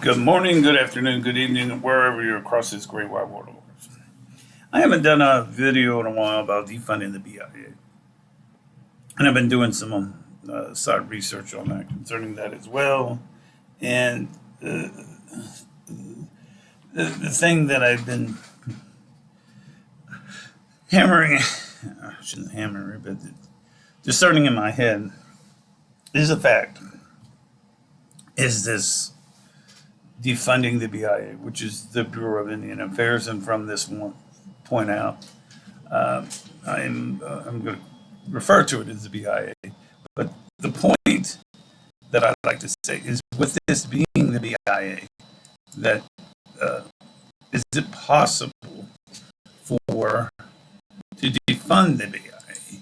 Good morning, good afternoon, good evening, wherever you're across this great wide world. I haven't done a video in a while about defunding the BIA. And I've been doing some side research on that concerning that as well. And the thing that I've been hammering, I shouldn't hammer it, but discerning in my head is the fact, is this defunding the BIA, which is the Bureau of Indian Affairs, and from this point out, I'm going to refer to it as the BIA. But the point that I'd like to say is, with this being the BIA, that is it possible to defund the BIA?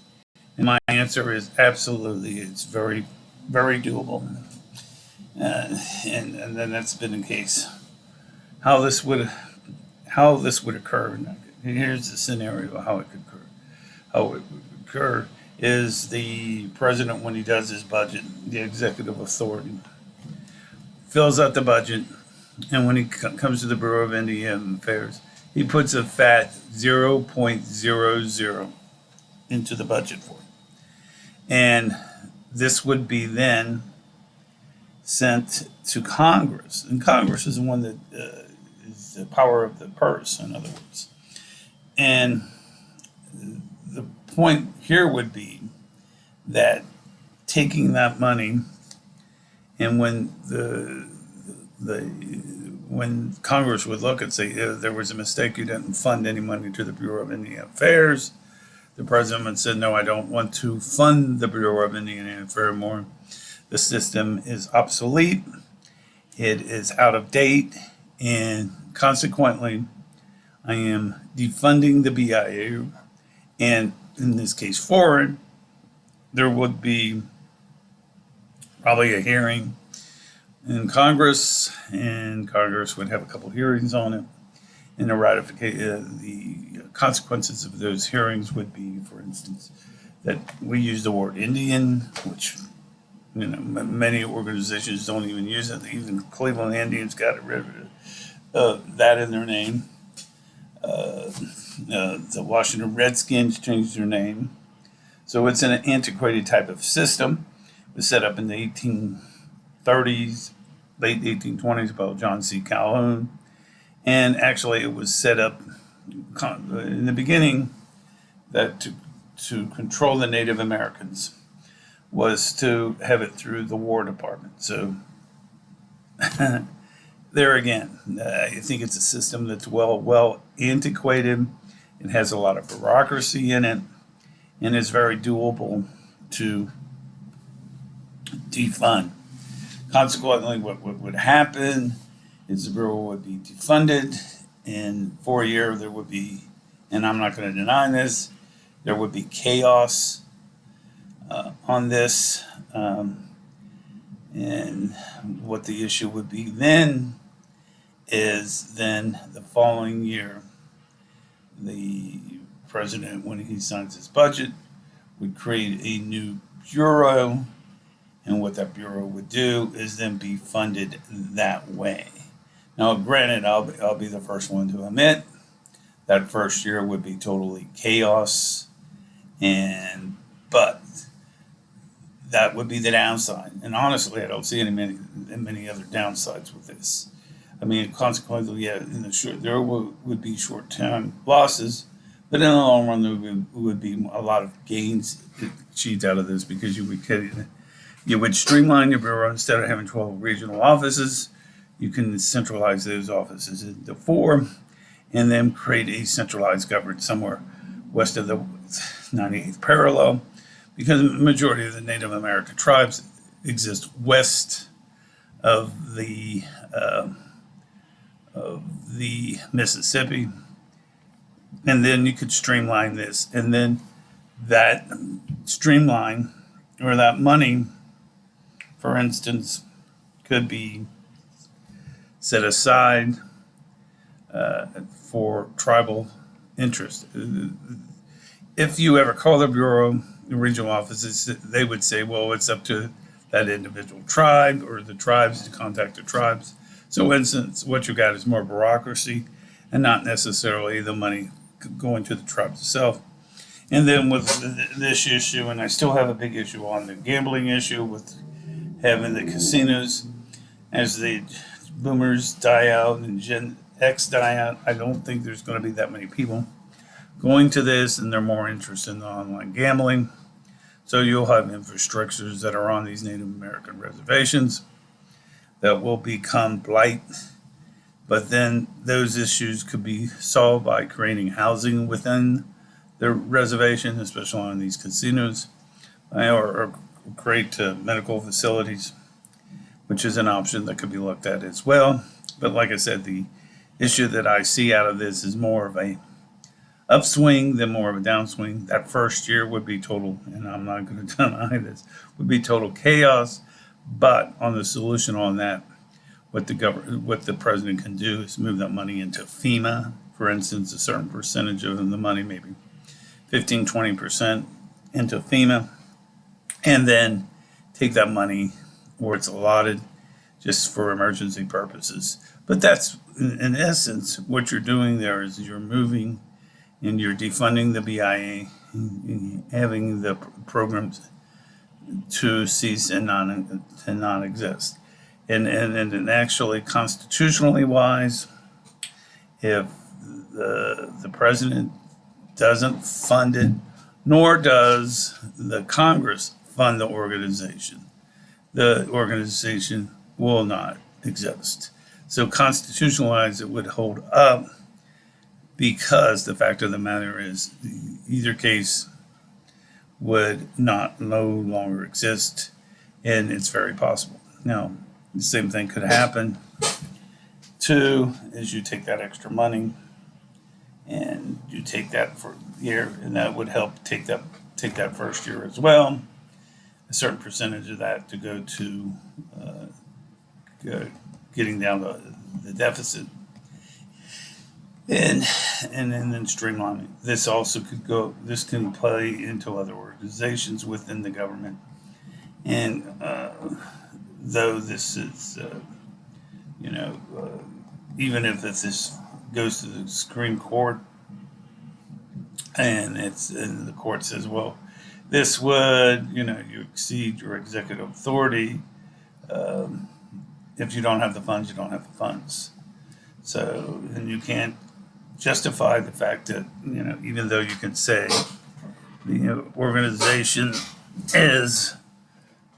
And my answer is absolutely. It's very, very doable. And then that's been the case. How this would occur. Here's the scenario how it could occur. How it would occur is the president, when he does his budget, the executive authority, fills out the budget, and when he comes to the Bureau of Indian Affairs, he puts a fat 0.00 into the budget for it. And this would be then sent to Congress, and Congress is the one that is the power of the purse, in other words. And the point here would be that taking that money, and when when Congress would look and say, there was a mistake, you didn't fund any money to the Bureau of Indian Affairs, the president would say, no, I don't want to fund the Bureau of Indian Affairs more. The system is obsolete, it is out of date, and consequently, I am defunding the BIA, and in this case forward, there would be probably a hearing in Congress, and Congress would have a couple hearings on it, and the consequences of those hearings would be, for instance, that we use the word Indian, which many organizations don't even use it. Even Cleveland Indians got rid of that in their name. The Washington Redskins changed their name. So it's an antiquated type of system. It was set up in the 1830s, late 1820s by John C. Calhoun. And actually it was set up in the beginning that to control the Native Americans was to have it through the War Department. So there again, I think it's a system that's well antiquated. It has a lot of bureaucracy in it, and it's very doable to defund. Consequently, what would happen is the Bureau would be defunded, and for a year there would be, and I'm not going to deny this, there would be chaos on this, and what the issue would be then is then the following year, the president, when he signs his budget, would create a new bureau, and what that bureau would do is then be funded that way. Now, granted, I'll be the first one to admit that first year would be totally chaos, but that would be the downside. And honestly, I don't see many other downsides with this. I mean, consequently, yeah, in the short, there would be short-term losses, but in the long run, there would be a lot of gains achieved out of this, because you would streamline your bureau. Instead of having 12 regional offices, you can centralize those offices into 4, and then create a centralized government somewhere west of the 98th parallel, because the majority of the Native American tribes exist west of the Mississippi. And then you could streamline this, and then that streamline, or that money, for instance, could be set aside for tribal interest. If you ever call the Bureau, the regional offices, they would say, well, it's up to that individual tribe or the tribes to contact the tribes. So, in essence, what you got is more bureaucracy and not necessarily the money going to the tribes itself. And then with this issue, and I still have a big issue on the gambling issue with having the casinos as the boomers die out and Gen X die out. I don't think there's going to be that many people going to this, and they're more interested in the online gambling. So you'll have infrastructures that are on these Native American reservations that will become blight. But then those issues could be solved by creating housing within the reservation, especially on these casinos, or create medical facilities, which is an option that could be looked at as well. But like I said, the issue that I see out of this is more of a upswing than more of a downswing. That first year would be total, and I'm not going to deny this, would be total chaos. But on the solution on that, what the president can do is move that money into FEMA, for instance, a certain percentage of the money, maybe 15, 20% into FEMA, and then take that money where it's allotted just for emergency purposes. But that's, in essence, what you're doing there is you're moving and you're defunding the BIA, having the programs to cease and non-exist. And actually, constitutionally wise, if the president doesn't fund it, nor does the Congress fund the organization will not exist. So constitutionalized, it would hold up, because the fact of the matter is either case would no longer exist, and it's very possible. Now, the same thing could happen too, is you take that extra money and you take that for the year, and that would help take that first year as well. A certain percentage of that to go to getting down the deficit, and then streamlining. This also could go. This can play into other organizations within the government, and though this is, even if this goes to the Supreme Court, and the court says, well, this would, you exceed your executive authority. If you don't have the funds, you don't have the funds. So, and you can't justify the fact that, even though you can say the organization is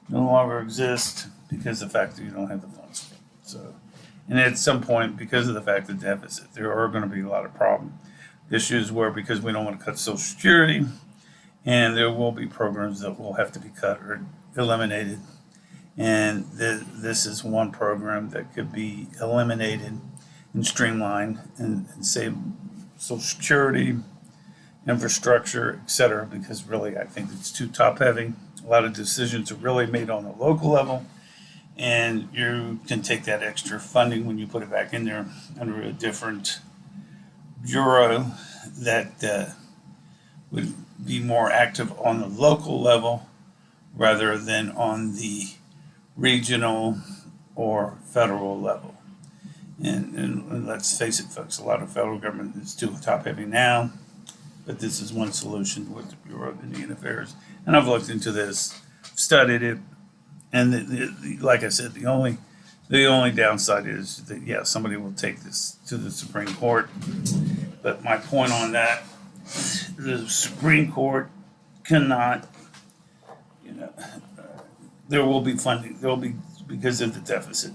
no longer exist because of the fact that you don't have the funds. So, and at some point, because of the fact of the deficit, there are going to be a lot of problem issues where, because we don't want to cut Social Security, and there will be programs that will have to be cut or eliminated. And this is one program that could be eliminated and streamlined and save Social Security, infrastructure, et cetera, because really I think it's too top heavy. A lot of decisions are really made on the local level, and you can take that extra funding when you put it back in there under a different bureau that would be more active on the local level rather than on the regional or federal level. And let's face it, folks, a lot of federal government is too top heavy now, but this is one solution with the Bureau of Indian Affairs. And I've looked into this, studied it, and like I said, the only downside is that, somebody will take this to the Supreme Court. But my point on that, the Supreme Court cannot, there will be funding. There will be, because of the deficit.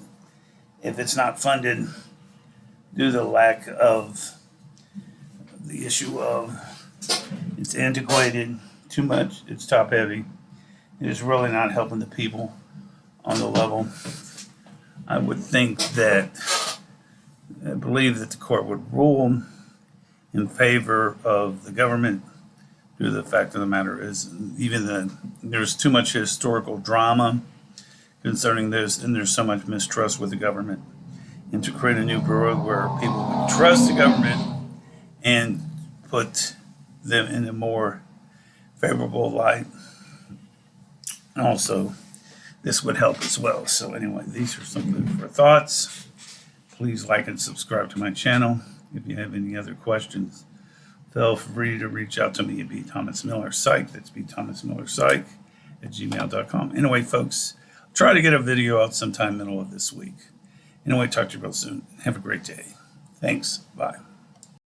If it's not funded due to the lack of the issue of it's antiquated too much, it's top heavy, it's really not helping the people on the level. I would think I believe that the court would rule in favor of the government, due to the fact of the matter is there's too much historical drama concerning this, and there's so much mistrust with the government. And to create a new bureau where people would trust the government and put them in a more favorable light, also this would help as well. So anyway, these are some food for thoughts. Please like and subscribe to my channel. If you have any other questions, feel free to reach out to me at bthomasmillerpsych. That's bthomasmillerpsych at gmail.com. Anyway, folks, try to get a video out sometime middle of this week. Anyway, talk to you real soon. Have a great day. Thanks. Bye.